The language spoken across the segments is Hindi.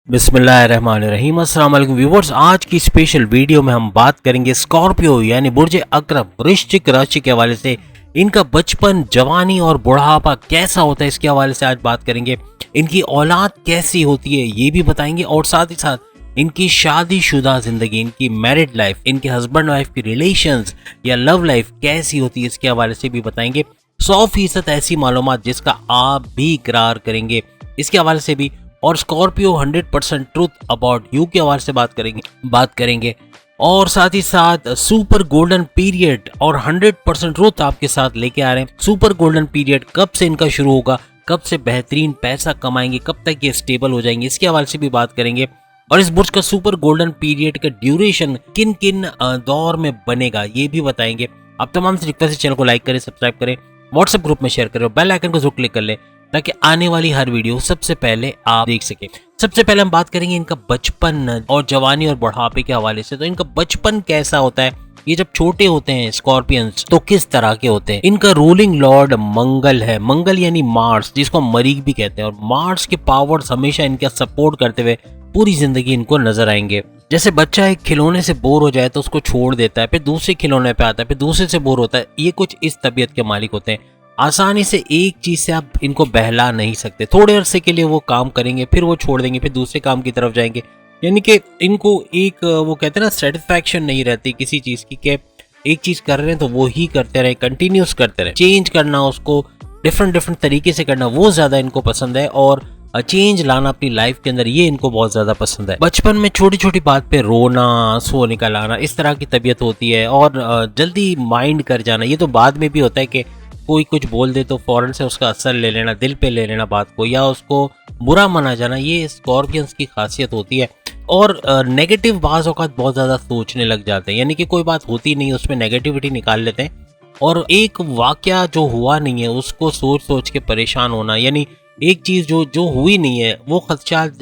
बिस्मिल्लाहिर्रहमानिर्रहीम। अस्सलाम वालेकुम व्यूअर्स, आज की स्पेशल वीडियो में हम बात करेंगे स्कॉर्पियो यानी बुर्ज अकरम वृश्चिक राशि के हवाले से। इनका बचपन, जवानी और बुढ़ापा कैसा होता है, इसके हवाले से आज बात करेंगे। इनकी औलाद कैसी होती है ये भी बताएंगे, और साथ ही साथ इनकी शादीशुदा जिंदगी, इनकी मैरिड लाइफ, इनके हस्बैंड वाइफ की रिलेशंस या लव लाइफ कैसी होती है, इसके हवाले से भी बताएंगे। 100% ऐसी मालूमात जिसका आप भी इकरार करेंगे, इसके हवाले से भी। और स्कॉर्पियो 100% ट्रूथ अबाउट यू के हवाले से बात करेंगे। और साथ ही साथ सुपर गोल्डन पीरियड और 100% ट्रूथ आपके साथ लेके आ रहे हैं। सुपर गोल्डन पीरियड कब से इनका शुरू होगा, कब से बेहतरीन पैसा कमाएंगे, कब तक ये स्टेबल हो जाएंगे, इसके हवाले से भी बात करेंगे। और इस बुर्ज का सुपर गोल्डन पीरियड का ड्यूरेशन किन किन दौर में बनेगा ये भी बताएंगे। आप तमाम से रिक्वेस्ट है, चैनल को लाइक करें, सब्सक्राइब करें, व्हाट्सएप ग्रुप में शेयर करें और बेल आइकन को जरूर क्लिक कर लें ताकि आने वाली हर वीडियो सबसे पहले आप देख सकें। सबसे पहले हम बात करेंगे इनका बचपन और जवानी और बुढ़ापे के हवाले से। तो इनका बचपन कैसा होता है, ये जब छोटे होते हैं स्कॉर्पियंस तो किस तरह के होते हैं। इनका रूलिंग लॉर्ड मंगल है, मंगल यानी मार्स, जिसको मरीख भी कहते हैं। और मार्स के पावर्स हमेशा इनका सपोर्ट करते हुए पूरी जिंदगी इनको नजर आएंगे। जैसे बच्चा एक खिलौने से बोर हो जाए तो उसको छोड़ देता है, फिर दूसरे खिलौने पे आता है, फिर दूसरे से बोर होता है। ये कुछ इस तबीयत के मालिक होते हैं। आसानी से एक चीज से आप इनको बहला नहीं सकते। थोड़े अरसे के लिए वो काम करेंगे, फिर वो छोड़ देंगे, फिर दूसरे काम की तरफ जाएंगे। यानी कि इनको एक वो कहते हैं ना, सेटिस्फैक्शन नहीं रहती किसी चीज की, कि एक चीज कर रहे हैं तो वो ही करते रहे, कंटिन्यूस करते रहे। चेंज करना, उसको डिफरेंट तरीके से करना, वो ज्यादा इनको पसंद है। और चेंज लाना अपनी लाइफ के अंदर, ये इनको बहुत ज्यादा पसंद है। बचपन में छोटी छोटी बात पे रोना, आंसू निकल आना, इस तरह की तबीयत होती है। और जल्दी माइंड कर जाना, ये तो बाद में भी होता है कि कोई कुछ बोल दे तो फौरन से उसका असर ले लेना, दिल पे ले लेना बात को, या उसको बुरा माना जाना, ये स्कॉर्पियंस की खासियत होती है। और नेगेटिव बाज़ औक़ात बहुत ज़्यादा सोचने लग जाते हैं, यानी कि कोई बात होती नहीं उसमें नेगेटिविटी निकाल लेते हैं। और एक वाकया जो हुआ नहीं है उसको सोच सोच के परेशान होना, यानी एक चीज़ जो हुई नहीं है वो खदशात,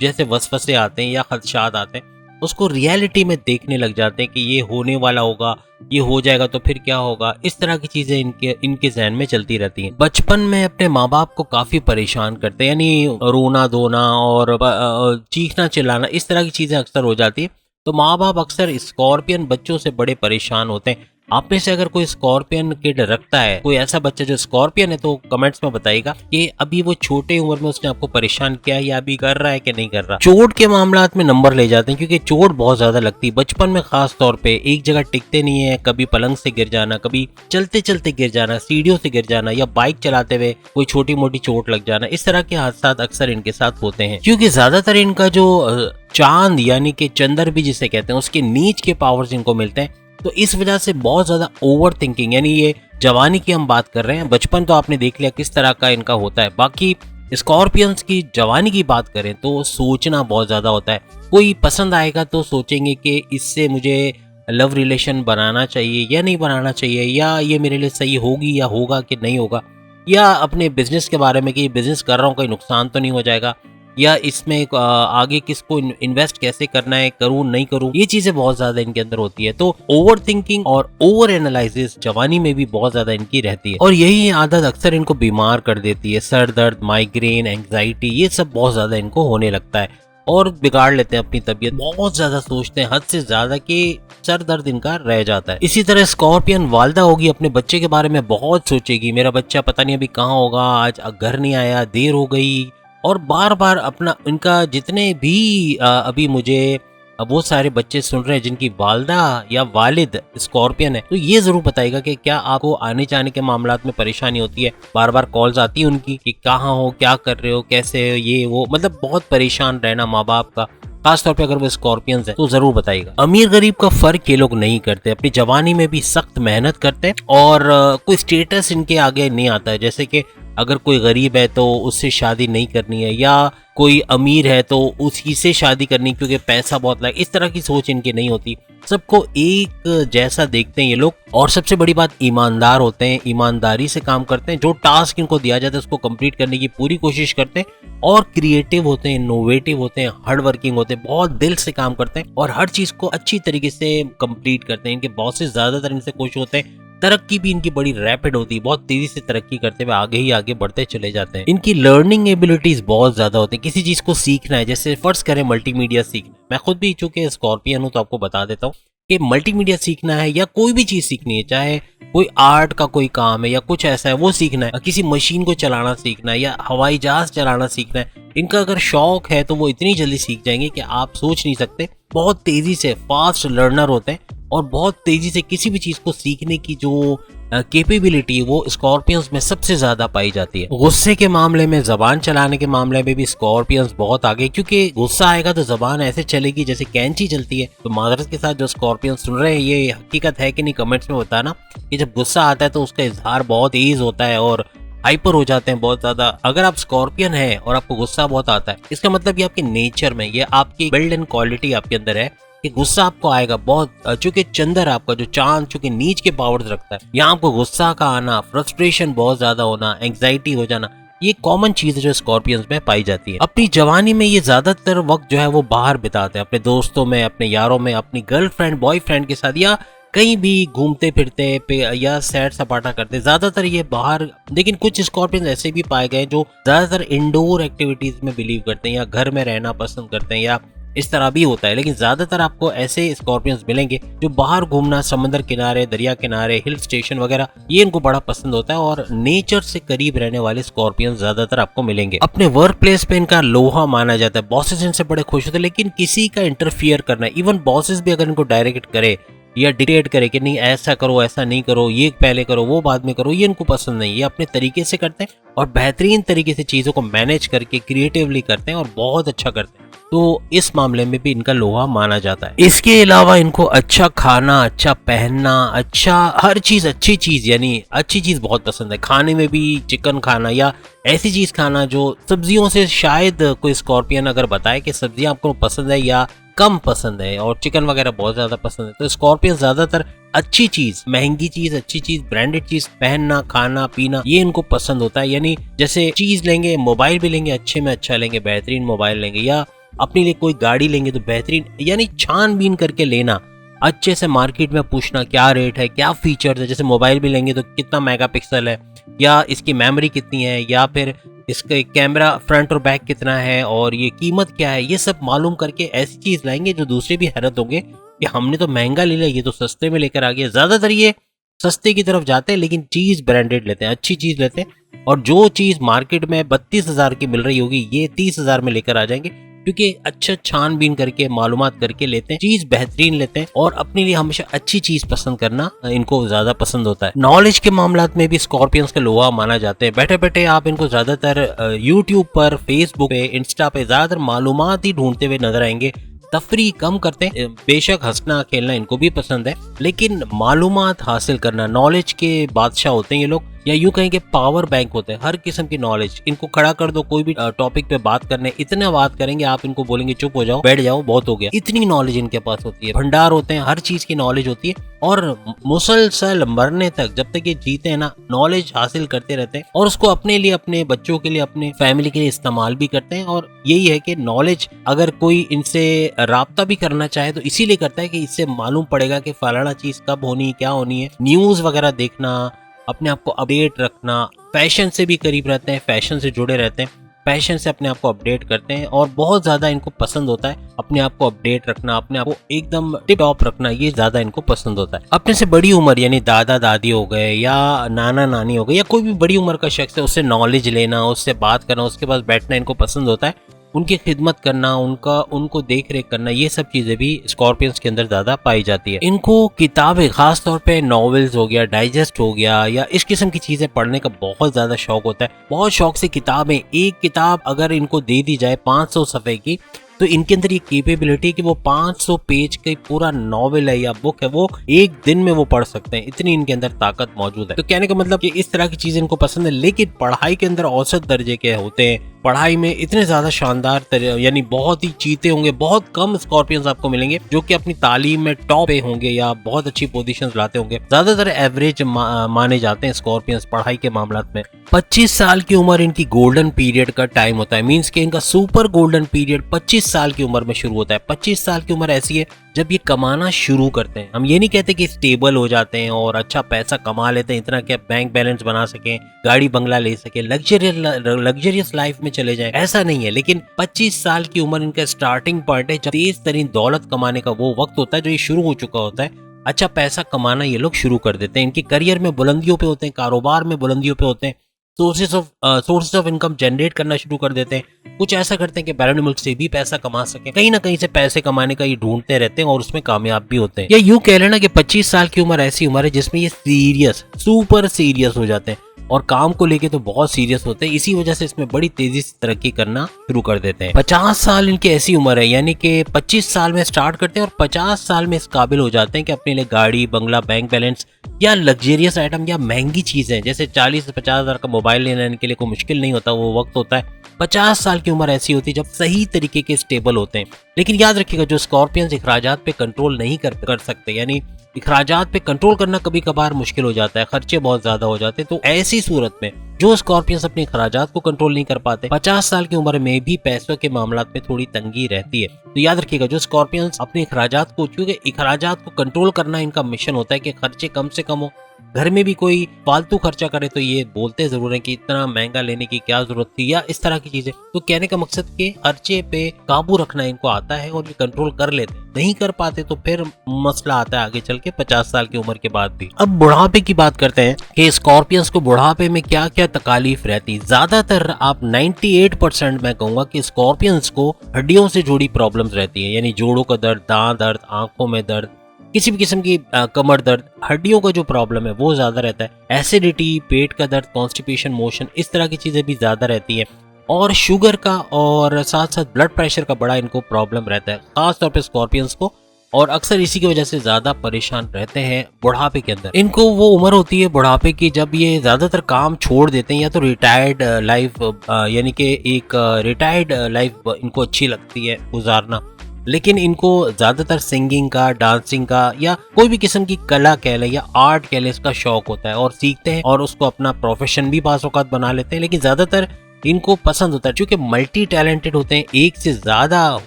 जैसे वसवसे आते हैं या खदशात आते हैं, उसको रियलिटी में देखने लग जाते हैं कि ये होने वाला होगा, ये हो जाएगा तो फिर क्या होगा। इस तरह की चीजें इनके जहन में चलती रहती हैं। बचपन में अपने माँ बाप को काफी परेशान करते हैं, यानी रोना धोना और चीखना चिल्लाना, इस तरह की चीजें अक्सर हो जाती है। तो माँ बाप अक्सर स्कॉर्पियन बच्चों से बड़े परेशान होते हैं। आप में से अगर कोई स्कॉर्पियन किड रखता है, कोई ऐसा बच्चा जो स्कॉर्पियन है, तो कमेंट्स में बताइएगा कि अभी वो छोटे उम्र में उसने आपको परेशान किया है या अभी कर रहा है कि नहीं कर रहा। चोट के मामलात में नंबर ले जाते हैं, क्योंकि चोट बहुत ज्यादा लगती है बचपन में, खास तौर पे एक जगह टिकते नहीं है। कभी पलंग से गिर जाना, कभी चलते चलते गिर जाना, सीढ़ियों से गिर जाना, या बाइक चलाते हुए कोई छोटी मोटी चोट लग जाना, इस तरह के हादसा अक्सर इनके साथ होते हैं। क्योंकि ज्यादातर इनका जो चांद यानी कि चंद्र भी जिसे कहते हैं, उसके नीच के पावर्स इनको मिलते हैं। तो इस वजह से बहुत ज्यादा ओवर थिंकिंग, यानी ये जवानी की हम बात कर रहे हैं, बचपन तो आपने देख लिया किस तरह का इनका होता है। बाकी स्कॉर्पियंस की जवानी की बात करें तो सोचना बहुत ज्यादा होता है। कोई पसंद आएगा तो सोचेंगे कि इससे मुझे लव रिलेशन बनाना चाहिए या नहीं बनाना चाहिए, या ये मेरे लिए सही होगी या होगा कि नहीं होगा, या अपने बिजनेस के बारे में कि ये बिजनेस कर रहा हूँ कोई नुकसान तो नहीं हो जाएगा, या इसमें आगे किसको इन्वेस्ट कैसे करना है, करूं नहीं करूं, ये चीजें बहुत ज्यादा इनके अंदर होती है। तो ओवर थिंकिंग और ओवर एनालिसिस जवानी में भी बहुत ज्यादा इनकी रहती है, और यही आदत अक्सर इनको बीमार कर देती है। सर दर्द, माइग्रेन, एंग्जाइटी, ये सब बहुत ज्यादा इनको होने लगता है और बिगाड़ लेते हैं अपनी तबीयत। बहुत ज्यादा सोचते हैं, हद से ज्यादा, कि सर दर्द इनका रह जाता है। इसी तरह स्कॉर्पियन वालिदा होगी, अपने बच्चे के बारे में बहुत सोचेगी, मेरा बच्चा पता नहीं अभी कहाँ होगा, आज घर नहीं आया, देर हो गई, और बार बार अपना, इनका जितने भी अभी मुझे वो सारे बच्चे सुन रहे हैं जिनकी वालिदा या वालिद स्कॉर्पियन है, तो ये जरूर बताइएगा कि क्या आपको आने जाने के मामलात में परेशानी होती है। बार बार कॉल्स आती है उनकी कि कहाँ हो, क्या कर रहे हो, कैसे हो, ये वो, मतलब बहुत परेशान रहना माँ बाप का, खासतौर पे अगर वो स्कॉर्पियंस है तो जरूर बताइएगा। अमीर गरीब का फर्क ये लोग नहीं करते, अपनी जवानी में भी सख्त मेहनत करते हैं, और कोई स्टेटस इनके आगे नहीं आता है। जैसे कि अगर कोई गरीब है तो उससे शादी नहीं करनी है, या कोई अमीर है तो उसी से शादी करनी क्योंकि पैसा बहुत लगे, इस तरह की सोच इनकी नहीं होती। सबको एक जैसा देखते हैं ये लोग। और सबसे बड़ी बात, ईमानदार होते हैं, ईमानदारी से काम करते हैं, जो टास्क इनको दिया जाता है उसको कंप्लीट करने की पूरी कोशिश करते हैं, और क्रिएटिव होते हैं, इनोवेटिव होते हैं, हार्ड वर्किंग होते हैं, बहुत दिल से काम करते हैं और हर चीज को अच्छी तरीके से कंप्लीट करते हैं। इनके बॉसेस ज्यादातर इनसे खुश होते हैं, तरक्की भी इनकी बड़ी रैपिड होती है, बहुत तेजी से तरक्की करते हुए आगे ही आगे बढ़ते चले जाते हैं। इनकी लर्निंग एबिलिटीज बहुत ज्यादा होती है। किसी चीज को सीखना है, जैसे फर्ज करें मल्टीमीडिया सीखना, मैं खुद भी चूंकि स्कॉर्पियन हूं तो आपको बता देता हूँ कि मल्टीमीडिया सीखना है या कोई भी चीज सीखनी है, चाहे कोई आर्ट का कोई काम है या कुछ ऐसा है वो सीखना है, किसी मशीन को चलाना सीखना है या हवाई जहाज चलाना सीखना है, इनका अगर शौक है तो वो इतनी जल्दी सीख जाएंगे कि आप सोच नहीं सकते। बहुत तेजी से फास्ट लर्नर होते हैं और बहुत तेजी से किसी भी चीज को सीखने की जो कैपेबिलिटी वो स्कॉर्पियंस में सबसे ज्यादा पाई जाती है। गुस्से के मामले में, जबान चलाने के मामले में भी स्कॉर्पियंस बहुत आगे, क्योंकि गुस्सा आएगा तो जबान ऐसे चलेगी जैसे कैंची चलती है। तो माजरत के साथ जो स्कॉर्पियंस सुन रहे हैं, ये हकीकत है कि नहीं कमेंट्स में बताना कि जब गुस्सा आता है तो उसका इजहार बहुत तेज होता है और हाइपर हो जाते हैं बहुत ज्यादा। अगर आप स्कॉर्पियन है और आपको गुस्सा बहुत आता है, इसका मतलब ये आपके नेचर में, ये आपकी बिल्ड इन क्वालिटी आपके अंदर है कि गुस्सा आपको आएगा बहुत। चूंकि चंद्र आपका जो चांद चूंकि नीच के पावर्स रखता है, यहाँ आपको गुस्सा का आना, फ्रस्ट्रेशन बहुत ज्यादा होना, एंग्जाइटी हो जाना, ये कॉमन चीज है जो स्कॉर्पियंस में पाई जाती है। अपनी जवानी में ये ज्यादातर वक्त जो है वो बाहर बिताते हैं, अपने दोस्तों में, अपने यारों में, अपनी गर्लफ्रेंड बॉयफ्रेंड के साथ, या कहीं भी घूमते फिरते या सैर सपाटा करते, ज्यादातर ये बाहर। लेकिन कुछ स्कॉर्पियंस ऐसे भी पाए गए जो ज्यादातर इंडोर एक्टिविटीज में बिलीव करते हैं या घर में रहना पसंद करते हैं, या इस तरह भी होता है। लेकिन ज्यादातर आपको ऐसे स्कॉर्पियंस मिलेंगे जो बाहर घूमना, समंदर किनारे, दरिया किनारे, हिल स्टेशन वगैरह, ये इनको बड़ा पसंद होता है और नेचर से करीब रहने वाले स्कॉर्पियंस ज्यादातर आपको मिलेंगे। अपने वर्क प्लेस पे इनका लोहा माना जाता है, बॉसेस इनसे बड़े खुश होते हैं। लेकिन किसी का इंटरफियर करना, इवन बॉसेस भी अगर इनको डायरेक्ट करे या डिक्टेट करे कि नहीं ऐसा करो, ऐसा नहीं करो, ये पहले करो, वो बाद में करो, ये इनको पसंद नहीं। ये अपने तरीके से करते हैं और बेहतरीन तरीके से चीजों को मैनेज करके क्रिएटिवली करते हैं और बहुत अच्छा करते हैं। तो इस मामले में भी इनका लोहा माना जाता है। इसके अलावा इनको अच्छा खाना, अच्छा पहनना, अच्छा हर चीज, अच्छी चीज यानी अच्छी चीज बहुत पसंद है। खाने में भी चिकन खाना या ऐसी चीज खाना जो सब्जियों से, शायद कोई स्कॉर्पियन अगर बताए कि सब्जियां आपको पसंद है या कम पसंद है, और चिकन वगैरह बहुत ज्यादा पसंद है, तो स्कॉर्पियन ज्यादातर अच्छी चीज, महंगी चीज, अच्छी चीज, ब्रांडेड चीज, पहनना, खाना पीना, ये इनको पसंद होता है। यानी जैसे चीज लेंगे, मोबाइल भी लेंगे, अच्छे में अच्छा लेंगे, बेहतरीन मोबाइल लेंगे, या अपने लिए कोई गाड़ी लेंगे तो बेहतरीन, यानी छानबीन करके लेना, अच्छे से मार्केट में पूछना क्या रेट है, क्या फीचर्स है। जैसे मोबाइल भी लेंगे तो कितना मेगापिक्सल है, या इसकी मेमोरी कितनी है, या फिर इसका कैमरा फ्रंट और बैक कितना है, और ये कीमत क्या है, ये सब मालूम करके ऐसी चीज लाएंगे जो दूसरे भी हैरत होंगे कि हमने तो महंगा ले लिया, ये तो सस्ते में लेकर आ गया। ज्यादातर ये सस्ते की तरफ जाते हैं लेकिन चीज ब्रांडेड लेते हैं, अच्छी चीज लेते हैं, और जो चीज मार्केट में 32,000 की मिल रही होगी ये 30,000 में लेकर आ जाएंगे, क्योंकि अच्छा छानबीन करके, मालूमात करके लेते हैं, चीज बेहतरीन लेते हैं और अपने लिए हमेशा अच्छी चीज पसंद करना इनको ज्यादा पसंद होता है। नॉलेज के मामलात में भी स्कॉर्पियंस के लोहा माना जाते हैं। बैठे बैठे आप इनको ज्यादातर यूट्यूब पर, फेसबुक पे, इंस्टा पे ज्यादातर मालूमात ही ढूंढते हुए नजर आएंगे। तफरी कम करते हैं, बेशक हंसना खेलना इनको भी पसंद है, लेकिन मालूमात हासिल करना, नॉलेज के बादशाह होते हैं ये लोग, या यूं कहें कि पावर बैंक होते हैं। हर किस्म की नॉलेज इनको खड़ा कर दो, कोई भी टॉपिक पे बात करने, इतना बात करेंगे आप इनको बोलेंगे चुप हो जाओ, बैठ जाओ, बहुत हो गया। इतनी नॉलेज इनके पास होती है, भंडार होते हैं, हर चीज की नॉलेज होती है, और मुसलसल मरने तक जब तक ये जीते हैं ना, नॉलेज हासिल करते रहते हैं और उसको अपने लिए, अपने बच्चों के लिए, अपने फैमिली के लिए इस्तेमाल भी करते हैं। और यही है कि नॉलेज अगर कोई इनसे राब्ता भी करना चाहे तो इसीलिए करता है कि इससे मालूम पड़ेगा कि फलाना चीज कब होनी, क्या होनी है। न्यूज वगैरह देखना, अपने आप को अपडेट रखना, फैशन से भी करीब रहते हैं, फैशन से जुड़े रहते हैं, फैशन से अपने आप को अपडेट करते हैं, और बहुत ज्यादा इनको पसंद होता है अपने आप को अपडेट रखना, अपने आप को एकदम टिप टॉप रखना, ये ज्यादा इनको पसंद होता है। अपने से बड़ी उम्र यानी दादा दादी हो गए या नाना नानी हो गए या कोई भी बड़ी उम्र का शख्स है, उससे नॉलेज लेना, उससे बात करना, उसके पास बैठना इनको पसंद होता है। उनकी खिदमत करना, उनको देख रेख करना, ये सब चीजें भी स्कॉर्पियंस के अंदर ज्यादा पाई जाती है। इनको किताबें, खास तौर पे नॉवेल्स हो गया, डाइजेस्ट हो गया, या इस किस्म की चीजें पढ़ने का बहुत ज्यादा शौक होता है। बहुत शौक से किताबें, एक किताब अगर इनको दे दी जाए 500 सफ़े की, तो इनके अंदर ये कैपेबिलिटी कि वो 500 पेज का पूरा नॉवेल है या बुक है, वो एक दिन में वो पढ़ सकते हैं, इतनी इनके अंदर ताकत मौजूद है। तो कहने का मतलब कि इस तरह की चीजें इनको पसंद है। लेकिन पढ़ाई के अंदर औसत दर्जे के होते हैं, पढ़ाई में इतने ज्यादा शानदार यानी बहुत ही चीते होंगे। बहुत कम स्कॉर्पियंस आपको मिलेंगे जो कि अपनी तालीम में टॉप पे होंगे या बहुत अच्छी पोजीशंस लाते होंगे। ज्यादातर एवरेज माने जाते हैं स्कॉर्पियंस पढ़ाई के मामलात में। 25 साल की उम्र इनकी गोल्डन पीरियड का टाइम होता है, मींस कि इनका सुपर गोल्डन पीरियड 25 साल की उम्र में शुरू होता है। 25 साल की उम्र ऐसी है जब ये कमाना शुरू करते हैं। हम ये नहीं कहते कि स्टेबल हो जाते हैं और अच्छा पैसा कमा लेते हैं, इतना क्या बैंक बैलेंस बना सकें, गाड़ी बंगला ले सके, लग्जरियस लाइफ में चले जाएं, ऐसा नहीं है। लेकिन 25 साल की उम्र इनका स्टार्टिंग पॉइंट है, जब तेज तरीन दौलत कमाने का वो वक्त होता है जो ये शुरू हो चुका होता है। अच्छा पैसा कमाना ये लोग शुरू कर देते हैं, इनके करियर में बुलंदियों पे होते हैं, कारोबार में बुलंदियों पे होते हैं, सोर्सेस ऑफ इनकम जनरेट करना शुरू कर देते हैं। कुछ ऐसा करते हैं कि बैरन मुल्क से भी पैसा कमा सके, कहीं ना कहीं से पैसे कमाने का ये ढूंढते रहते हैं और उसमें कामयाब भी होते हैं। या यूं कह लेना कि 25 साल की उम्र ऐसी उम्र है जिसमें ये सीरियस, सुपर सीरियस हो जाते हैं और काम को लेके तो बहुत सीरियस होते हैं। इसी वजह से इसमें बड़ी तेजी से तरक्की करना शुरू कर देते हैं। 50 साल इनकी ऐसी उम्र है, यानी कि 25 साल में स्टार्ट करते हैं और 50 साल में इस काबिल हो जाते हैं कि अपने लिए गाड़ी बंगला, बैंक बैलेंस या लग्जरियस आइटम या महंगी चीजें, जैसे 40 से 50 हजार का मोबाइल लेने के लिए कोई मुश्किल नहीं होता, वो वक्त होता है। 50 साल की उम्र ऐसी होती है जब सही तरीके के स्टेबल होते हैं। लेकिन याद रखिएगा, जो स्कॉर्पियंस अखराजात पे कंट्रोल नहीं कर सकते, यानी अखराजात पे कंट्रोल करना कभी कभार मुश्किल हो जाता है, खर्चे बहुत ज्यादा हो जाते हैं, तो ऐसी सूरत में जो स्कॉर्पियंस अपने अखराजात को कंट्रोल नहीं कर पाते, 50 साल की उम्र में भी पैसों के मामलात में थोड़ी तंगी रहती है। तो याद रखिएगा, जो स्कॉर्पियंस अपने अखराजात को, क्योंकि अखराजात को कंट्रोल करना इनका मिशन होता है कि खर्चे कम से कम हो, घर में भी कोई फालतू खर्चा करे तो ये बोलते जरूर हैं कि इतना महंगा लेने की क्या जरूरत थी, या इस तरह की चीजें। तो कहने का मकसद कि खर्चे पे काबू रखना इनको आता है और ये कंट्रोल कर लेते हैं। नहीं कर पाते तो फिर मसला आता है आगे चल के 50 साल की उम्र के बाद भी। अब बुढ़ापे की बात करते हैं कि स्कॉर्पियंस को बुढ़ापे में क्या क्या तकालीफ रहती। ज्यादातर आप 98% मैं कहूंगा कि स्कॉर्पियंस को हड्डियों से जुड़ी प्रॉब्लम्स रहती है, यानी जोड़ों का दर्द, दांत दर्द, आंखों में दर्द, किसी भी किस्म की कमर दर्द, हड्डियों का जो प्रॉब्लम है वो ज्यादा रहता है। एसिडिटी, पेट का दर्द, कॉन्स्टिपेशन, मोशन, इस तरह की चीजें भी ज्यादा रहती है। और शुगर का और साथ साथ ब्लड प्रेशर का बड़ा इनको प्रॉब्लम रहता है, खासतौर पे स्कॉर्पियंस को, और अक्सर इसी की वजह से ज्यादा परेशान रहते हैं बुढ़ापे के अंदर। इनको वो उम्र होती है बुढ़ापे की जब ये ज्यादातर काम छोड़ देते हैं, या तो रिटायर्ड लाइफ, यानी कि एक रिटायर्ड लाइफ इनको अच्छी लगती है गुजारना। लेकिन इनको ज्यादातर सिंगिंग का, डांसिंग का, या कोई भी किस्म की कला कह ले या आर्ट कह ले, इसका शौक होता है और सीखते हैं और उसको अपना प्रोफेशन भी बाज़ औक़ात बना लेते हैं। लेकिन ज्यादातर इनको पसंद होता है, क्योंकि मल्टी टैलेंटेड होते हैं, एक से ज्यादा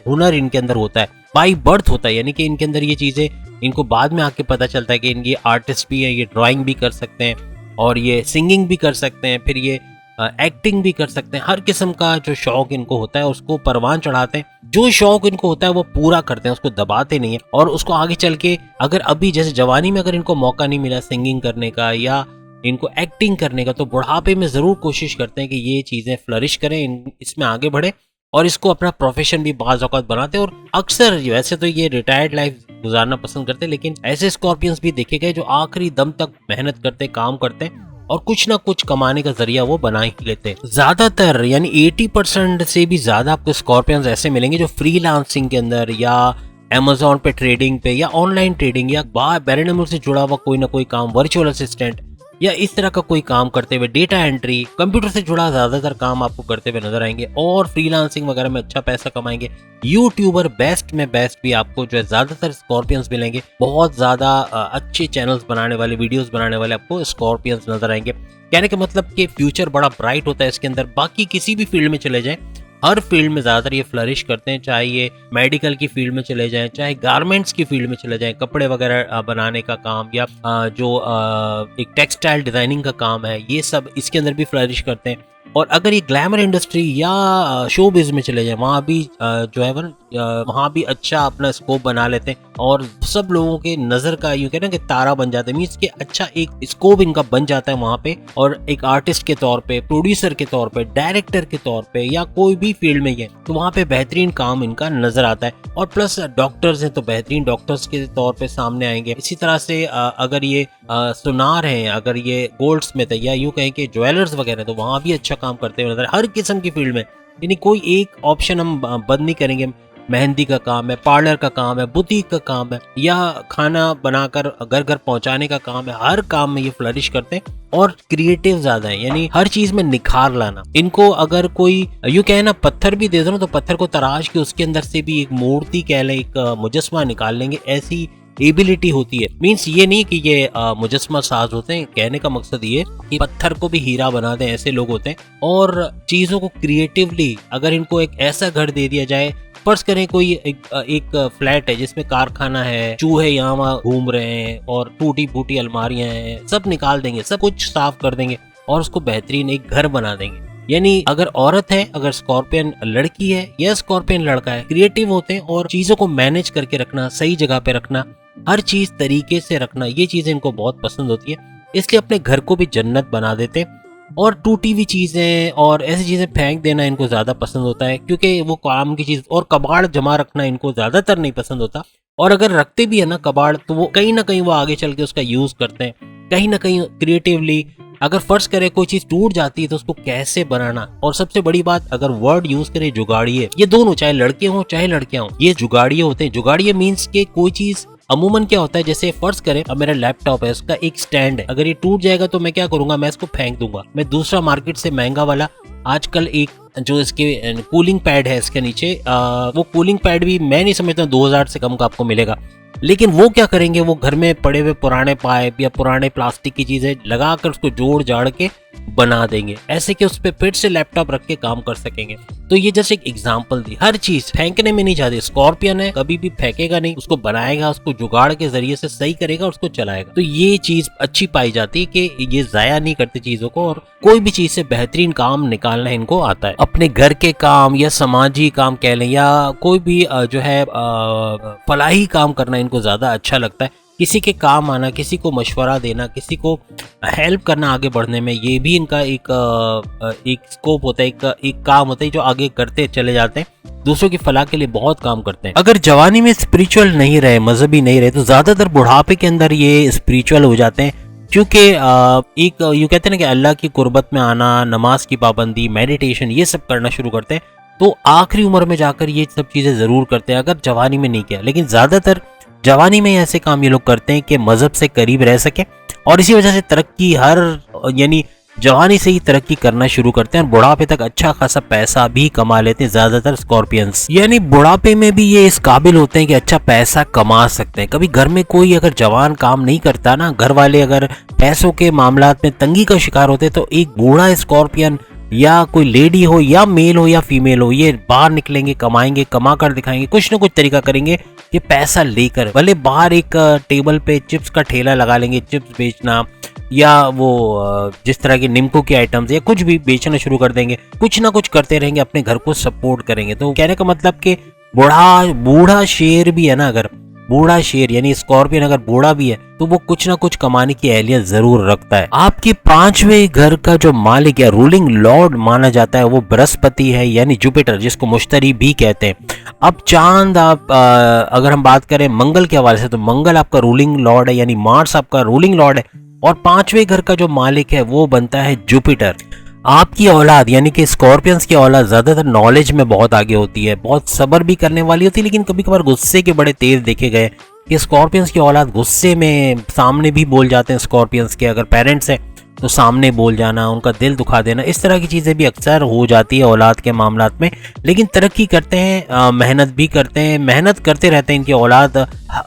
हुनर इनके अंदर होता है, बाई बर्थ होता है, यानी कि इनके अंदर ये चीजें इनको बाद में आके पता चलता है कि इनकी आर्टिस्ट भी है, ये ड्राइंग भी कर सकते हैं और ये सिंगिंग भी कर सकते हैं, फिर ये एक्टिंग भी कर सकते हैं। हर किस्म का जो शौक इनको होता है उसको परवान चढ़ाते हैं, जो शौक इनको होता है वो पूरा करते हैं, उसको दबाते नहीं है। और उसको आगे चल के अगर अभी जैसे जवानी में अगर इनको मौका नहीं मिला सिंगिंग करने का या इनको एक्टिंग करने का, तो बुढ़ापे में जरूर कोशिश करते हैं कि ये चीजें फ्लरिश करें, इसमें आगे बढ़े और इसको अपना प्रोफेशन भी बाज़ औक़ात बनाते हैं। और अक्सर वैसे तो ये रिटायर्ड लाइफ गुजारना पसंद करते हैं, लेकिन ऐसे स्कॉर्पियंस भी देखे गए जो आखिरी दम तक मेहनत करते, काम करते हैं और कुछ ना कुछ कमाने का जरिया वो बना ही लेते हैं। ज्यादातर यानी 80% से भी ज्यादा आपको स्कॉर्पियंस ऐसे मिलेंगे जो फ्रीलांसिंग के अंदर या अमेज़न पे ट्रेडिंग पे या ऑनलाइन ट्रेडिंग या बैरन से जुड़ा हुआ कोई ना कोई काम, वर्चुअल असिस्टेंट या इस तरह का कोई काम करते हुए, डेटा एंट्री, कंप्यूटर से जुड़ा ज्यादातर काम आपको करते हुए नजर आएंगे और फ्रीलांसिंग वगैरह में अच्छा पैसा कमाएंगे। यूट्यूबर बेस्ट में बेस्ट भी आपको जो है ज्यादातर स्कॉर्पियंस मिलेंगे, बहुत ज्यादा अच्छे चैनल्स बनाने वाले, वीडियोस बनाने वाले आपको स्कॉर्पियंस नजर आएंगे। कहने का मतलब कि फ्यूचर बड़ा ब्राइट होता है इसके अंदर। बाकी किसी भी फील्ड में चले जाएं, हर फील्ड में ज्यादातर ये फ्लरिश करते हैं, चाहे ये मेडिकल की फील्ड में चले जाएं, चाहे गारमेंट्स की फील्ड में चले जाएं, कपड़े वगैरह बनाने का काम या जो एक टेक्सटाइल डिजाइनिंग का काम है, ये सब इसके अंदर भी फ्लरिश करते हैं। और अगर ये ग्लैमर इंडस्ट्री या शो बिज में चले जाए, वहाँ भी जो है वहाँ भी अच्छा अपना स्कोप बना लेते हैं और सब लोगों के नजर का यूं कहना कि तारा बन जाते हैं, मींस कि अच्छा एक स्कोप इनका बन जाता है वहाँ पे। और एक आर्टिस्ट के तौर पे, प्रोड्यूसर के तौर पे, डायरेक्टर के तौर पे या कोई भी फील्ड में ये, तो वहाँ पे बेहतरीन काम इनका नजर आता है। और प्लस डॉक्टर्स हैं तो बेहतरीन डॉक्टर्स के तौर पे सामने आएंगे। इसी तरह से अगर ये सुनार हैं, अगर ये गोल्ड स्मिथ है या यूं कहें कि ज्वेलर्स वगैरह, तो वहाँ भी अच्छा काम करते हुए नजर, हर किस्म की फील्ड में। यानी कोई एक ऑप्शन हम बंद नहीं करेंगे। मेहंदी का काम है, पार्लर का काम है, बुटीक का काम है या खाना बनाकर घर घर पहुंचाने का काम है, हर काम में ये फ्लरिश करते हैं और क्रिएटिव ज्यादा है, यानी हर चीज में निखार लाना। इनको अगर कोई यूं कहे ना पत्थर भी दे दो ना, तो पत्थर को तराश के उसके अंदर से भी एक मूर्ति कह लें, एक मुजस्मा निकाल लेंगे, ऐसी एबिलिटी होती है। मींस ये नहीं कि ये मुजस्मा साज होते हैं, कहने का मकसद ये कि पत्थर को भी हीरा बना दें, ऐसे लोग होते हैं। और चीजों को क्रिएटिवली, अगर इनको एक ऐसा घर दे दिया जाए फर्ज करें कोई एक फ्लैट है जिसमें कारखाना है, चूहे यहाँ वहाँ घूम रहे हैं और टूटी फूटी अलमारियां हैं, सब निकाल देंगे, सब कुछ साफ कर देंगे और उसको बेहतरीन एक घर बना देंगे। यानी अगर औरत है, अगर स्कॉर्पियन लड़की है या स्कॉर्पियन लड़का है, क्रिएटिव होते हैं और चीजों को मैनेज करके रखना, सही जगह पे रखना, हर चीज तरीके से रखना, ये चीजें इनको बहुत पसंद होती है। इसलिए अपने घर को भी जन्नत बना देते हैं। और टूटी हुई चीजें और ऐसी चीजें फेंक देना इनको ज्यादा पसंद होता है, क्योंकि वो काम की चीज, और कबाड़ जमा रखना इनको ज्यादातर नहीं पसंद होता। और अगर रखते भी है ना कबाड़, तो वो कहीं ना कहीं वो आगे चल के उसका यूज करते हैं, कहीं ना कहीं क्रिएटिवली। अगर फर्ज करे कोई चीज टूट जाती है तो उसको कैसे बनाना, और सबसे बड़ी बात अगर वर्ड यूज करे जुगाड़िए, ये दोनों चाहे लड़के हों चाहे लड़कियां हों, ये जुगाड़िए होते हैं। जुगाड़िए मीन्स के कोई चीज अमूमन क्या होता है, जैसे फर्ज करें अब मेरा लैपटॉप है, उसका एक स्टैंड है, अगर ये टूट जाएगा तो मैं क्या करूंगा, मैं इसको फेंक दूंगा। मैं दूसरा मार्केट से महंगा वाला, आजकल एक जो इसके कूलिंग पैड है इसके नीचे, वो कूलिंग पैड भी मैं नहीं समझता 2000 से कम का आपको मिलेगा। लेकिन वो क्या करेंगे, वो घर में पड़े हुए पुराने पाइप या पुराने प्लास्टिक की चीजें लगाकर उसको जोड़ जाड़ के बना देंगे, ऐसे कि उस पर फिर से लैपटॉप रख के काम कर सकेंगे। तो ये जैसे एक एग्जांपल दी। हर चीज फेंकने में नहीं जाती। स्कॉर्पियन है, कभी भी फेंकेगा नहीं, उसको बनाएगा, उसको जुगाड़ के जरिए से सही करेगा, उसको चलाएगा। तो ये चीज अच्छी पाई जाती है कि ये जाया नहीं करते चीजों को, और कोई भी चीज से बेहतरीन काम निकालना इनको आता है। अपने घर के काम या समाजी काम कह लें, या कोई भी जो है फलाही काम करना इनको ज्यादा अच्छा लगता है। किसी के काम आना, किसी को मशवरा देना, किसी को हेल्प करना आगे बढ़ने में, ये भी इनका एक स्कोप होता है, एक काम होता है जो आगे करते चले जाते हैं, दूसरों की फलाह के लिए बहुत काम करते हैं। अगर जवानी में स्पिरिचुअल नहीं रहे, मजहबी नहीं रहे, तो ज्यादातर बुढ़ापे के अंदर ये स्पिरिचुअल हो जाते हैं। क्योंकि एक यूँ कहते हैं ना कि अल्लाह की कुर्बत में आना, नमाज की पाबंदी, मेडिटेशन, ये सब करना शुरू करते हैं, तो आखिरी उम्र में जाकर ये सब चीजें जरूर करते हैं, अगर जवानी में नहीं किया। लेकिन ज्यादातर जवानी में ऐसे काम ये लोग करते हैं कि मजहब से करीब रह सके, और इसी वजह से तरक्की यानी जवानी से ही तरक्की करना शुरू करते हैं, और बुढ़ापे तक अच्छा खासा पैसा भी कमा लेते हैं ज्यादातर स्कॉर्पियंस। यानी बुढ़ापे में भी ये इस काबिल होते हैं कि अच्छा पैसा कमा सकते हैं। कभी घर में कोई अगर जवान काम नहीं करता ना, घर वाले अगर पैसों के मामलात में तंगी का शिकार होते, तो एक बूढ़ा स्कॉर्पियन या कोई लेडी हो या मेल हो या फीमेल हो, ये बाहर निकलेंगे, कमाएंगे, कमा कर दिखाएंगे, कुछ ना कुछ तरीका करेंगे ये पैसा लेकर। भले बाहर एक टेबल पे चिप्स का ठेला लगा लेंगे, चिप्स बेचना, या वो जिस तरह के निम्को के आइटम्स या कुछ भी बेचना शुरू कर देंगे, कुछ ना कुछ करते रहेंगे, अपने घर को सपोर्ट करेंगे। तो कहने का मतलब कि बूढ़ा शेर भी है ना, अगर बूढ़ा शेर यानी स्कॉर्पियन अगर बूढ़ा भी है, तो वो कुछ ना कुछ कमाने की अहलियत जरूर रखता है। आपके पांचवें घर का जो मालिक या रूलिंग लॉर्ड माना जाता है वो बृहस्पति है, यानी जुपिटर, जिसको मुश्तरी भी कहते हैं। अब चांद, आप अगर हम बात करें मंगल के हवाले से, तो मंगल आपका रूलिंग लॉर्ड है, यानी मार्स आपका रूलिंग लॉर्ड है, और पांचवें घर का जो मालिक है वो बनता है जुपिटर। आपकी औलाद यानी कि स्कॉर्पियंस की औलाद ज्यादातर नॉलेज में बहुत आगे होती है, बहुत सब्र भी करने वाली होती है, लेकिन कभी कभार गुस्से के बड़े तेज देखे गए कि स्कॉर्पियंस की औलाद गुस्से में सामने भी बोल जाते हैं। स्कॉर्पियंस के अगर पेरेंट्स हैं तो सामने बोल जाना, उनका दिल दुखा देना, इस तरह की चीजें भी अक्सर हो जाती है औलाद के मामलात में। लेकिन तरक्की करते हैं, मेहनत भी करते हैं, मेहनत करते रहते हैं। इनकी औलाद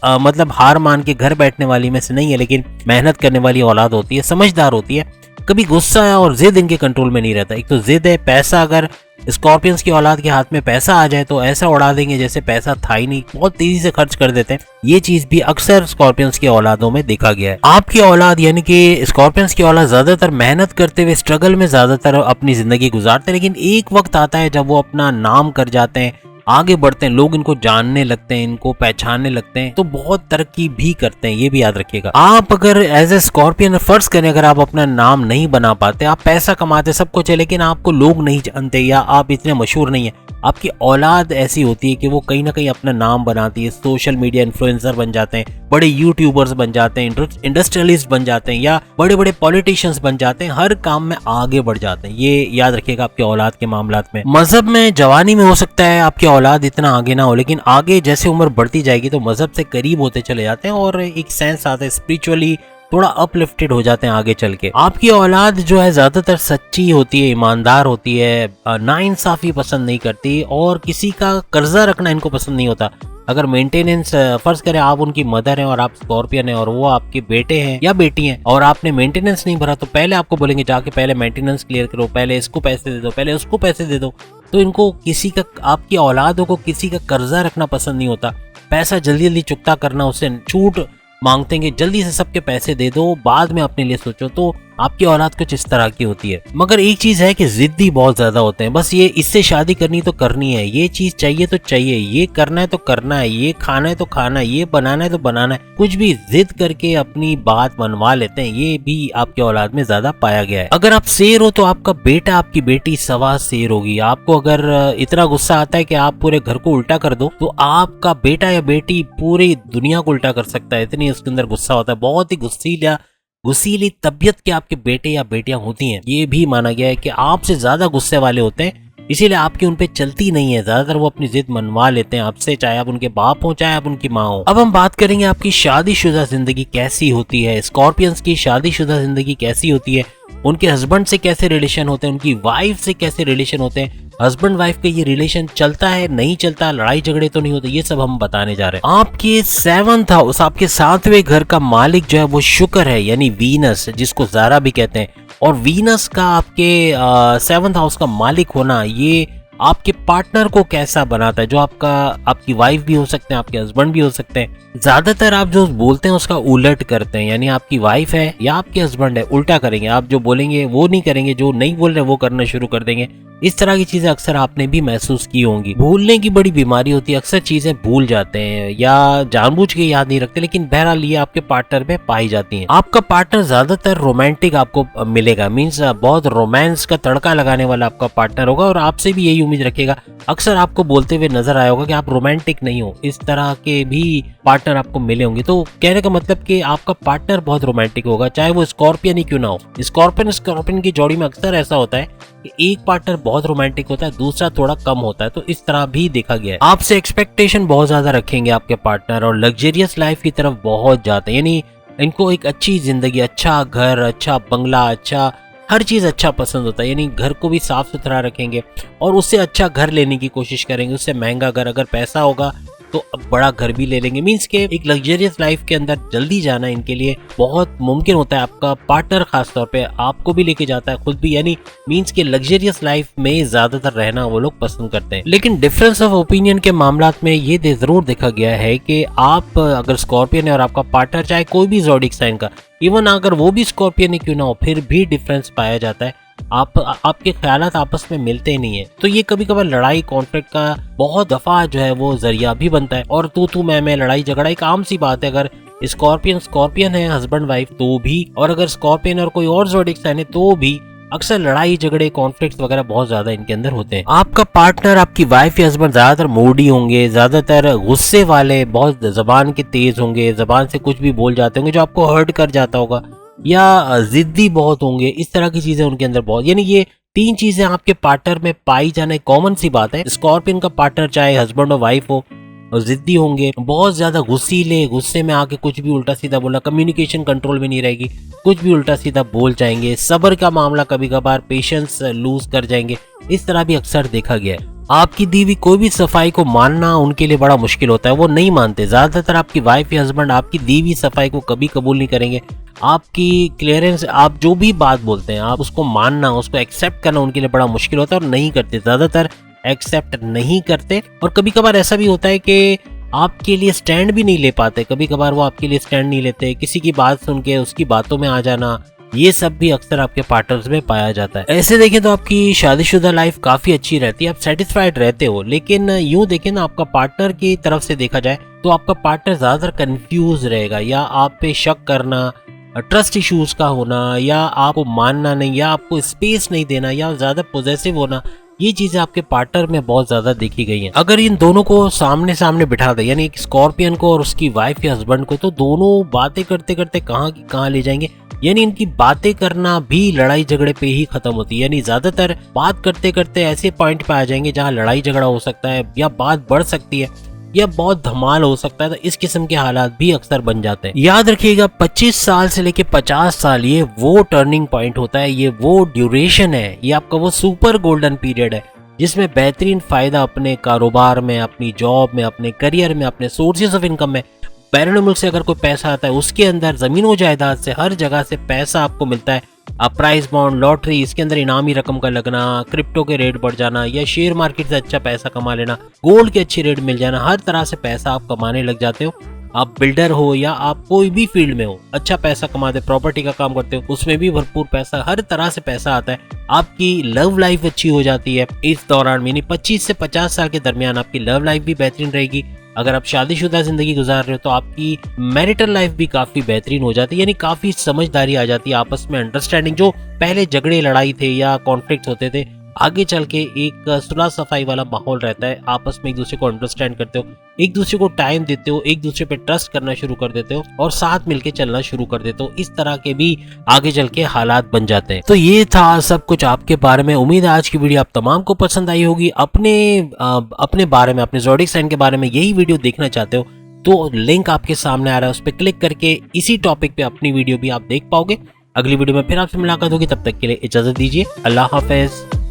मतलब हार मान के घर बैठने वाली में से नहीं है, लेकिन मेहनत करने वाली औलाद होती है, समझदार होती है। कभी गुस्सा और जिद इनके कंट्रोल में नहीं रहता। एक तो जिद है, पैसा, अगर स्कॉर्पियंस की औलाद के हाथ में पैसा आ जाए तो ऐसा उड़ा देंगे जैसे पैसा था ही नहीं, बहुत तेजी से खर्च कर देते हैं। ये चीज भी अक्सर स्कॉर्पियंस की औलादों में देखा गया है। आपकी औलाद यानी कि स्कॉर्पियंस की औलाद ज्यादातर मेहनत करते हुए स्ट्रगल में ज्यादातर अपनी जिंदगी गुजारते हैं, लेकिन एक वक्त आता है जब वो अपना नाम कर जाते हैं, आगे बढ़ते हैं, लोग इनको जानने लगते हैं, इनको पहचानने लगते हैं, तो बहुत तरक्की भी करते हैं। ये भी याद रखिएगा। आप अगर एज ए स्कॉर्पियन फर्ज करें, अगर आप अपना नाम नहीं बना पाते, आप पैसा कमाते, सब कुछ है, लेकिन आपको लोग नहीं जानते या आप इतने मशहूर नहीं है, आपकी औलाद ऐसी होती है कि वो कहीं ना कहीं अपना नाम बनाती है, सोशल मीडिया इन्फ्लुएंसर बन जाते हैं, बड़े यूट्यूबर्स बन जाते हैं, इंडस्ट्रियलिस्ट बन जाते हैं, या बड़े बड़े पॉलिटिशियंस बन जाते हैं, हर काम में आगे बढ़ जाते हैं। ये याद रखिएगा आपकी औलाद के मामलात में। मजहब में जवानी में हो सकता है आपकी औलाद इतना आगे ना हो, लेकिन आगे जैसे उम्र बढ़ती जाएगी तो मजहब से करीब होते चले जाते हैं और एक सेंस आता है, स्पिरिचुअली थोड़ा अपलिफ्टेड हो जाते हैं आगे चल के। आपकी औलाद जो है ज्यादातर सच्ची होती है, ईमानदार होती है, नाइंसाफी पसंद नहीं करती और किसी का कर्जा रखना इनको पसंद नहीं होता। अगर मेंटेनेंस, फर्ज करें आप उनकी मदर हैं और आप स्कॉर्पियन हैं और वो आपके बेटे हैं या बेटी हैं और आपने मेंटेनेंस नहीं भरा, तो पहले आपको बोलेंगे जाके पहले मेंटेनेंस क्लियर करो, पहले इसको पैसे दे दो, पहले उसको पैसे दे दो। तो इनको किसी का, आपकी औलादों को किसी का कर्जा रखना पसंद नहीं होता, पैसा जल्दी जल्दी चुकता करना, उससे छूट मांगते हैं कि जल्दी से सबके पैसे दे दो, बाद में अपने लिए सोचो। तो आपकी औलाद कुछ इस तरह की होती है। मगर एक चीज है कि जिद्दी बहुत ज्यादा होते हैं, बस ये इससे शादी करनी तो करनी है, ये चीज चाहिए तो चाहिए, ये करना है तो करना है, ये खाना है तो खाना है, ये बनाना है तो बनाना है, कुछ भी जिद करके अपनी बात मनवा लेते हैं। ये भी आपके औलाद में ज्यादा पाया गया है। अगर आप शेर हो तो आपका बेटा, आपकी बेटी सवा शेर होगी। आपको अगर इतना गुस्सा आता है कि आप पूरे घर को उल्टा कर दो, तो आपका बेटा या बेटी पूरी दुनिया को उल्टा कर सकता है, इतनी उसके अंदर गुस्सा होता है। बहुत ही गुस्सीली तबीयत के आपके बेटे या बेटियां होती हैं। ये भी माना गया है कि आपसे ज्यादा गुस्से वाले होते हैं, इसीलिए आपकी उन पे चलती नहीं है, ज्यादातर वो अपनी जिद मनवा लेते हैं आपसे, चाहे आप उनके बाप हो चाहे आप उनकी माँ हो। अब हम बात करेंगे आपकी शादीशुदा जिंदगी कैसी होती है। स्कॉर्पियंस की शादीशुदा जिंदगी कैसी होती है, उनके हस्बैंड से कैसे रिलेशन होते हैं, उनकी वाइफ से कैसे रिलेशन होते हैं, हस्बैंड वाइफ का ये रिलेशन चलता है नहीं चलता, लड़ाई झगड़े तो नहीं होते, ये सब हम बताने जा रहे हैं। आपके 7th हाउस, आपके 7वें घर का मालिक जो है वो शुक्र है, यानी वीनस, जिसको ज़ारा भी कहते हैं। और वीनस का आपके 7th हाउस का मालिक होना, ये आपके पार्टनर को कैसा बनाता है, जो आपकी वाइफ भी हो सकते हैं, आपके हस्बैंड भी हो सकते हैं। ज्यादातर आप जो बोलते हैं उसका उलट करते हैं, यानी आपकी वाइफ है या आपके हस्बैंड है, उल्टा करेंगे। आप जो बोलेंगे वो नहीं करेंगे, जो नहीं बोल रहे वो करना शुरू कर देंगे। इस तरह की चीजें अक्सर आपने भी महसूस की होंगी। भूलने की बड़ी बीमारी होती है, अक्सर चीजें भूल जाते हैं या जानबूझ के याद नहीं रखते, लेकिन बहरहाल ये आपके पार्टनर में पाई जाती है। आपका पार्टनर ज्यादातर रोमांटिक आपको मिलेगा, मीन्स बहुत रोमांस का तड़का लगाने वाला आपका पार्टनर होगा और आपसे भी यही उम्मीद रखेगा। अक्सर आपको बोलते हुए नजर आया होगा कि आप रोमांटिक नहीं हो, इस तरह के भी पार्टनर आपको मिले होंगे। तो कहने का मतलब कि आपका पार्टनर बहुत रोमांटिक होगा, चाहे वो स्कॉर्पियन ही क्यों ना हो। स्कॉर्पियन की जोड़ी में अक्सर ऐसा होता है कि एक पार्टनर बहुत रोमांटिक होता है, दूसरा थोड़ा कम होता है, तो इस तरह भी देखा गया है। आपसे एक्सपेक्टेशन बहुत ज्यादा रखेंगे आपके पार्टनर और लग्जरियस लाइफ की तरफ बहुत जाते हैं, यानी इनको एक अच्छी जिंदगी, अच्छा घर, अच्छा बंगला, अच्छा हर चीज अच्छा पसंद होता है। यानी घर को भी साफ सुथरा रखेंगे और उससे अच्छा घर लेने की कोशिश करेंगे, उससे महंगा घर, अगर पैसा होगा तो बड़ा घर भी ले लेंगे। मीन्स के एक लग्जरियस लाइफ के अंदर जल्दी जाना इनके लिए बहुत मुमकिन होता है। आपका पार्टनर खासतौर पे आपको भी लेके जाता है, खुद भी, यानी मीन्स के लग्जरियस लाइफ में ज्यादातर रहना वो लोग पसंद करते हैं। लेकिन डिफरेंस ऑफ ओपिनियन के मामलात में ये जरूर देखा गया है कि आप अगर स्कॉर्पियन है और आपका पार्टनर चाहे कोई भी ज़ोडिएक साइन का, इवन अगर वो भी स्कॉर्पियन ही क्यों ना हो, फिर भी डिफरेंस पाया जाता है। आपके ख्यालात आपस में मिलते ही नहीं है, तो ये कभी कभार लड़ाई कॉन्फ्लिक्ट का बहुत दफा जो है वो जरिया भी बनता है। और तू मैं लड़ाई झगड़ा एक आम सी बात है। अगर स्कॉर्पियन है हस्बैंड वाइफ तो भी, और अगर स्कॉर्पियन और कोई और ज़ोडिएक साइन है तो भी अक्सर लड़ाई झगड़े कॉन्फ्लिक्ट वगैरह बहुत ज्यादा इनके अंदर होते हैं। आपका पार्टनर, आपकी वाइफ या हस्बैंड ज्यादातर मूडी होंगे, ज्यादातर गुस्से वाले, बहुत जबान के तेज होंगे, जबान से कुछ भी बोल जाते होंगे जो आपको हर्ट कर जाता होगा, या जिद्दी बहुत होंगे। इस तरह की चीजें उनके अंदर बहुत, यानी ये 3 चीजें आपके पार्टनर में पाई जाना कॉमन सी बात है। स्कॉर्पियन का पार्टनर चाहे हस्बैंड और वाइफ हो, और जिद्दी होंगे, बहुत ज्यादा गुस्सीले, गुस्से में आके कुछ भी उल्टा सीधा बोला, कम्युनिकेशन कंट्रोल में नहीं रहेगी, कुछ भी उल्टा सीधा बोल जाएंगे, सब्र का मामला कभी कभार पेशेंस लूज कर जाएंगे, इस तरह भी अक्सर देखा गया है। आपकी दी हुई कोई भी सफाई को मानना उनके लिए बड़ा मुश्किल होता है, वो नहीं मानते। ज्यादातर आपकी वाइफ या हस्बैंड आपकी दी हुई सफाई को कभी कबूल नहीं करेंगे। आपकी क्लियरेंस, आप जो भी बात बोलते हैं, आप उसको मानना, उसको एक्सेप्ट करना उनके लिए बड़ा मुश्किल होता है और नहीं करते, ज्यादातर एक्सेप्ट नहीं करते। और कभी कभार ऐसा भी होता है कि आपके लिए स्टैंड भी नहीं ले पाते, कभी कभार वो आपके लिए स्टैंड नहीं लेते, किसी की बात सुन के उसकी बातों में आ जाना, ये सब भी अक्सर आपके पार्टनर्स में पाया जाता है। ऐसे देखें तो आपकी शादीशुदा लाइफ काफी अच्छी रहती है, आप सेटिस्फाइड रहते हो। लेकिन यूं देखें ना, आपका पार्टनर की तरफ से देखा जाए तो आपका पार्टनर ज्यादातर कंफ्यूज रहेगा, या आप पे शक करना, ट्रस्ट इश्यूज का होना, या आपको मानना नहीं, या आपको स्पेस नहीं देना, या ज्यादा पॉजेसिव होना, ये चीजें आपके पार्टनर में बहुत ज्यादा देखी गई हैं। अगर इन दोनों को सामने सामने बिठा दे, यानी एक स्कॉर्पियन को और उसकी वाइफ या हस्बैंड को, तो दोनों बातें करते करते कहाँ की कहाँ ले जाएंगे। यानी इनकी बातें करना भी लड़ाई झगड़े पे ही खत्म होती है, यानी ज्यादातर बात करते करते ऐसे पॉइंट पे आ जाएंगे जहाँ लड़ाई झगड़ा हो सकता है, या बात बढ़ सकती है, या बहुत धमाल हो सकता है। तो इस किस्म के हालात भी अक्सर बन जाते हैं। याद रखिएगा, 25 साल से लेके 50 साल ये वो टर्निंग पॉइंट होता है, ये वो ड्यूरेशन है, ये आपका वो सुपर गोल्डन पीरियड है जिसमें बेहतरीन फ़ायदा अपने कारोबार में, अपनी जॉब में, अपने करियर में, अपने सोर्सेज ऑफ इनकम में, बैरून मुल्क से अगर कोई पैसा आता है उसके अंदर ज़मीनों जायदाद से हर जगह से पैसा आपको मिलता है। प्राइस बॉन्ड, लॉटरी, इसके अंदर इनामी रकम का लगना, क्रिप्टो के रेट बढ़ जाना या शेयर मार्केट से अच्छा पैसा कमा लेना, गोल्ड के अच्छे रेट मिल जाना, हर तरह से पैसा आप कमाने लग जाते हो। आप बिल्डर हो या आप कोई भी फील्ड में हो, अच्छा पैसा कमाते, प्रॉपर्टी का काम करते हो, उसमें भी भरपूर पैसा, हर तरह से पैसा आता है। आपकी लव लाइफ अच्छी हो जाती है इस दौरान, यानी 25 से 50 साल के दरमियान आपकी लव लाइफ भी बेहतरीन रहेगी। अगर आप शादीशुदा जिंदगी गुजार रहे हो तो आपकी मैरिटल लाइफ भी काफी बेहतरीन हो जाती है, यानी काफी समझदारी आ जाती है, आपस में अंडरस्टैंडिंग, जो पहले झगड़े लड़ाई थे या कॉन्फ्लिक्ट होते थे, आगे चल के एक सुलह सफाई वाला माहौल रहता है। आपस में एक दूसरे को अंडरस्टैंड करते हो, एक दूसरे को टाइम देते हो, एक दूसरे पे ट्रस्ट करना शुरू कर देते हो और साथ मिलके चलना शुरू कर देते हो। इस तरह के भी आगे चल के हालात बन जाते हैं। तो ये था सब कुछ आपके बारे में। उम्मीद है आज की वीडियो आप तमाम को पसंद आई होगी। अपने बारे में, अपने ज़ोडिएक साइन के बारे में यही वीडियो देखना चाहते हो तो लिंक आपके सामने आ रहा है, उस पर क्लिक करके इसी टॉपिक पे अपनी वीडियो भी आप देख पाओगे। अगली वीडियो में फिर आपसे मुलाकात होगी, तब तक के लिए इजाजत दीजिए। अल्लाह हाफिज।